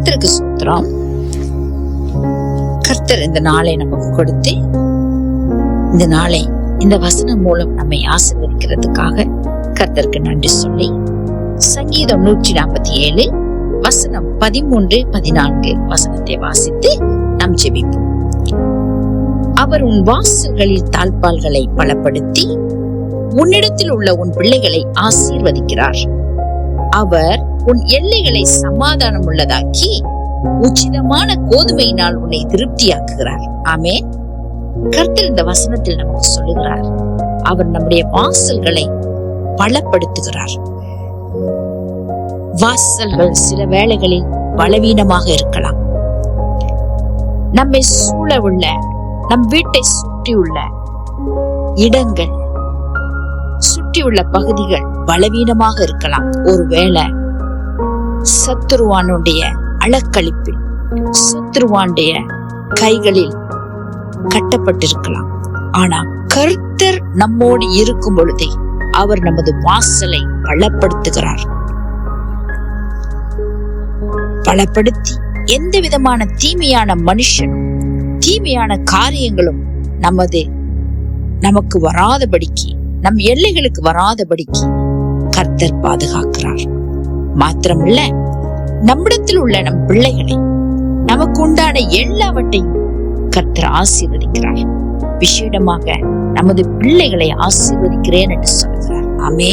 கர்த்தருக்கு ஸ்தோத்திரம். கர்த்தர் இந்த நாளை நமக்கு கொடுத்து, இந்த நாளை இந்த வசனம் மூலம் நம்மை ஆசீர்வதிக்கிறதுக்காக கர்த்தருக்கு நன்றி சொல்லி, சங்கீதம் 147 வசனம் 13, 14 வசனத்தை வாசித்து நாம் ஜெபிப்போம். அவர் உன் வாசல்களில் தாழ்பால்களை பலப்படுத்தி உன்னிடத்தில் உள்ள உன் பிள்ளைகளை ஆசீர்வதிக்கிறார். அவர் உன் எல்லைகளை சமாதானம் உள்ளதாக்கி உச்சிதமான கோதுமையினால் உன்னை திருப்தியாக்குகிறார். ஆமென். கர்த்தர் இந்த வசனத்தில் நமக்கு சொல்லுகிறார், அவர் நம்முடைய வாசல்களை பலப்படுத்துகிறார். வாசல்கள் சில வேளைகளில் பலவீனமாக இருக்கலாம். நம்மை சூழ உள்ள, நம் வீட்டை சுற்றியுள்ள இடங்கள், சுற்றியுள்ள பகுதிகள் பலவீனமாக இருக்கலாம். ஒருவேளை சத்துருவானுடைய அலக்களிப்பில், சத்துருவானுடைய கைகளில் கட்டப்பட்டிருக்கலாம். ஆனா கர்த்தர் நம்மோடு இருக்கும் பொழுதே அவர் நமது வாசலை பலப்படுத்துகிறார். பலப்படுத்தி எந்த விதமான தீமையான மனுஷனும் தீமையான காரியங்களும் நமக்கு வராதபடிக்கு, நம் எல்லைகளுக்கு வராதபடிக்கு கர்த்தர் பாதுகாக்கிறார். மாத்திரமல்ல, நம்மிடத்தில் உள்ள நம் பிள்ளைகளை, நமக்கு உண்டான எல்லாவற்றையும் கர்த்தர் ஆசீர்வதிக்கிறார். விசேடமாக நமது பிள்ளைகளை ஆசீர்வதிக்கிறேன் என்று சொல்கிறார். ஆமே.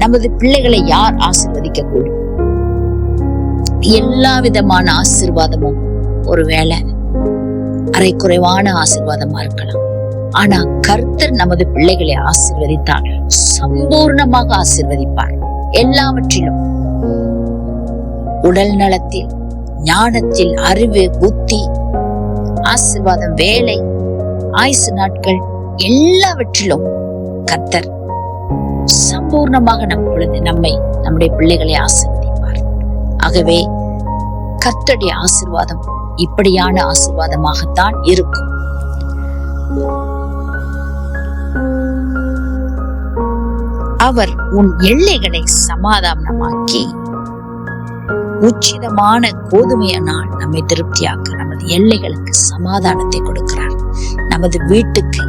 நமது பிள்ளைகளை யார் ஆசீர்வதிக்க கூடும்? எல்லா விதமான ஆசீர்வாதமும் ஒருவேளை அரைக்குறைவான ஆசீர்வாதமா இருக்கலாம். ஆனா கர்த்தர் நமது பிள்ளைகளை ஆசீர்வதித்தால் சம்பூர்ணமாக ஆசீர்வதிப்பார். எல்லாவற்றிலும், உடல் நலத்தில், ஞானத்தில், அறிவு, புத்தி, ஆசீர்வாதம், வேலை, ஆயுசு நாட்கள், எல்லாவற்றிலும் கர்த்தர் சம்பூர்ணமாக நம்முடைய பிள்ளைகளை ஆசீர்வதிப்பார். ஆகவே கர்த்தருடைய ஆசீர்வாதம் இப்படியான ஆசீர்வாதமாகத்தான் இருக்கும். அவர் உன் எல்லைகளை சமாதானமாக்கி உச்சிதமான கோதுமையினால் நம்மை திருப்தியாக்க நமது எல்லைகளுக்கு சமாதானத்தை கொடுக்கிறார். நமது வீட்டுக்கு,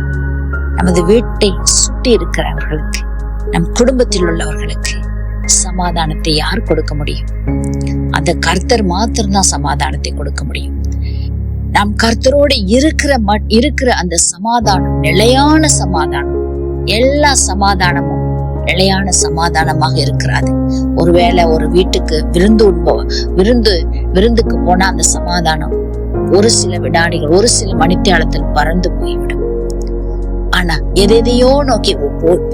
நமது வீட்டை சுற்றி இருக்கிறவர்களுக்கு, நம் குடும்பத்தில் உள்ளவர்களுக்கு சமாதானத்தை யார் கொடுக்க முடியும்? அந்த கர்த்தர் மாத்திரம்தான் சமாதானத்தை கொடுக்க முடியும். நாம் கர்த்தரோடு இருக்கிற அந்த சமாதானம் நிலையான சமாதானம். எல்லா சமாதானமும் நிலையான சமாதானமாக இருக்கிறாது. ஒருவேளை ஒரு வீட்டுக்கு விருந்துக்கு போனா அந்த சமாதானம் ஒரு சில வினாடிகள், ஒரு சில மணித்தியாலத்தில் பறந்து போய்விடும். ஆனா எதையோ நோக்கி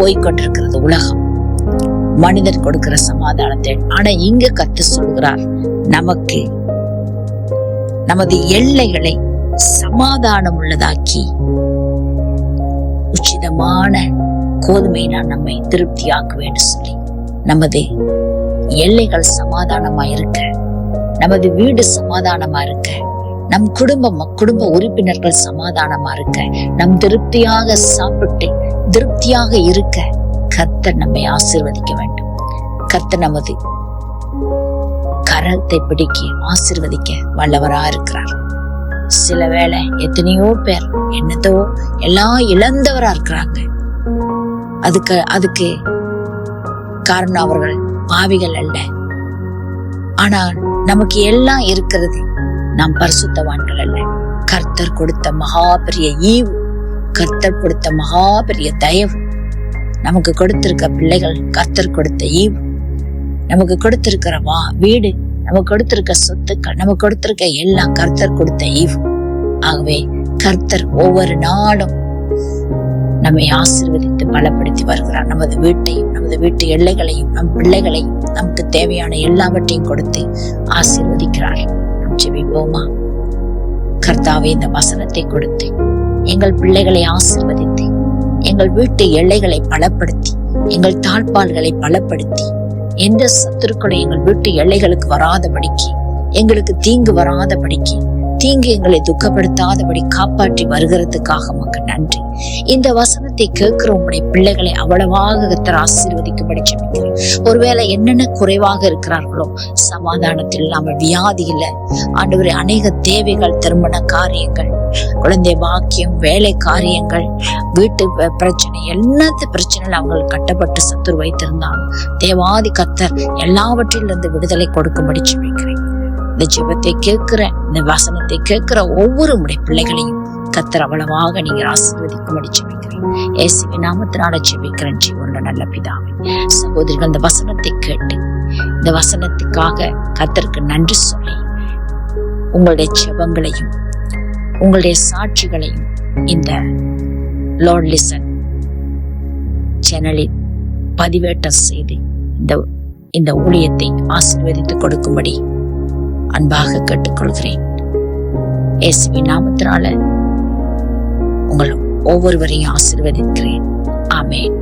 போய்கொண்டிருக்கிறது உலகம், மனிதர் கொடுக்கிற சமாதானத்தை. ஆனா இங்க கர்த்தர் சொல்கிறார், நமக்கு நமது எல்லைகளை சமாதானம் உள்ளதாக்கி உச்சிதமான கோதுமையினால் நம்மை திருப்தியாக்க வேண்டும் சொல்லி, நமது எல்லைகள் சமாதானமா இருக்க, நமது வீடு சமாதானமா இருக்க, நம் குடும்ப உறுப்பினர்கள் சமாதானமா இருக்க, நம் திருப்தியாக சாப்பிட்டு திருப்தியாக இருக்க கர்த்தர் நம்மை ஆசீர்வதிக்க வேண்டும். கர்த்தர் நமது கரத்தை பிடிக்க ஆசீர்வதிக்க வல்லவரா இருக்கிறார். சில வேளை எத்தனையோ பேர் என்னதோ எல்லாம் இழந்தவரா இருக்கிறாங்க. அதுக்கு காரணம் அவர்கள் பாவிகள் அல்ல. ஆனால் நமக்கு எல்லாம் இருக்கிறது, நாம் பரிசுத்தவான்கள் அல்ல. கர்த்தர் கொடுத்த மகா பெரிய ஈவு, கர்த்தர் கொடுத்த மகா பெரிய தயவு, நமக்கு கொடுத்திருக்க பிள்ளைகள் கர்த்தர் கொடுத்த ஈவு, நமக்கு கொடுத்திருக்கிற வீடு, நமக்கு கொடுத்திருக்க சொத்துக்கள், நமக்கு கொடுத்திருக்க எல்லாம் கர்த்தர் கொடுத்த ஈவு. ஆகவே கர்த்தர் ஒவ்வொரு நாளும் நம்மை ஆசீர்வதித்து பலப்படுத்தி வருகிறார். நமது வீட்டையும், நமது வீட்டு எல்லைகளையும், நம் பிள்ளைகளையும், நமக்கு தேவையான எல்லாவற்றையும் கொடுத்து ஆசீர்வதிக்கிறார். நாம் ஜெபிப்போமா? கர்த்தாவே, இந்த வசனத்தை கொடுத்து எங்கள் பிள்ளைகளை ஆசீர்வதித்து, எங்கள் வீட்டு எல்லைகளை பலப்படுத்தி, எங்கள் தாழ்பால்களை பலப்படுத்தி, எந்த சத்துருக்களும் எங்கள் வீட்டு எல்லைகளுக்கு வராதபடிக்கு, எங்களுக்கு தீங்கு வராதபடிக்கு, தீங்கு எங்களை துக்கப்படுத்தாதபடி காப்பாற்றி வருகிறதுக்காக உமக்கு நன்றி. இந்த வசனத்தை கேட்கிற உங்களுடைய பிள்ளைகளை அவ்வளவாக கர்த்தர் ஆசீர்வதிக்கும்படி ஜெபிக்கிறேன். ஒருவேளை என்னென்ன குறைவாக இருக்கிறார்களோ, சமாதானத்தில் இல்லாமல், வியாதியில ஆண்டவரே, அநேக தேவைகள், திருமண காரியங்கள், குழந்தை பாக்கியம், வேலை காரியங்கள், வீட்டு பிரச்சனை, எல்லாத்த பிரச்சனைகள் அவங்களுக்கு கட்டப்பட்டு சத்துரு வைத்திருந்தாலும் தேவாதி கர்த்தர் எல்லாவற்றிலிருந்து விடுதலை கொடுக்கும்படி ஜெபிக்கிறேன். இந்த ஜெபத்தை கேட்கிற, இந்த வசனத்தை கேட்கிற ஒவ்வொரு உடைய பிள்ளைகளையும் கர்த்தர் அவ்வளவாக நீங்க ஆசீர்வதிக்கும்படி ஜெபிக்கிறேன். இயேசுவின் நாமத்தினால ஜெபிக்கிறேன் ஜீவனுள்ள நல்ல பிதாவே. சகோதரிகள், இந்த வசனத்தை கேட்டு இந்த வசனத்துக்காக கர்த்தருக்கு நன்றி சொல்லி உங்களுடைய ஜெபங்களையும் உங்களுடைய சாட்சிகளையும் இந்த லார்ட் லிசன் சேனலில் பதிவேற்றம் செய்து இந்த ஊழியத்தை ஆசீர்வதித்து கொடுக்கும்படி அன்பாக கேட்டுக்கொள்கிறேன். இயேசுவின் நாமத்தினால உங்கள் ஒவ்வொருவரையும் ஆசீர்வதிக்கிறேன். ஆமென்.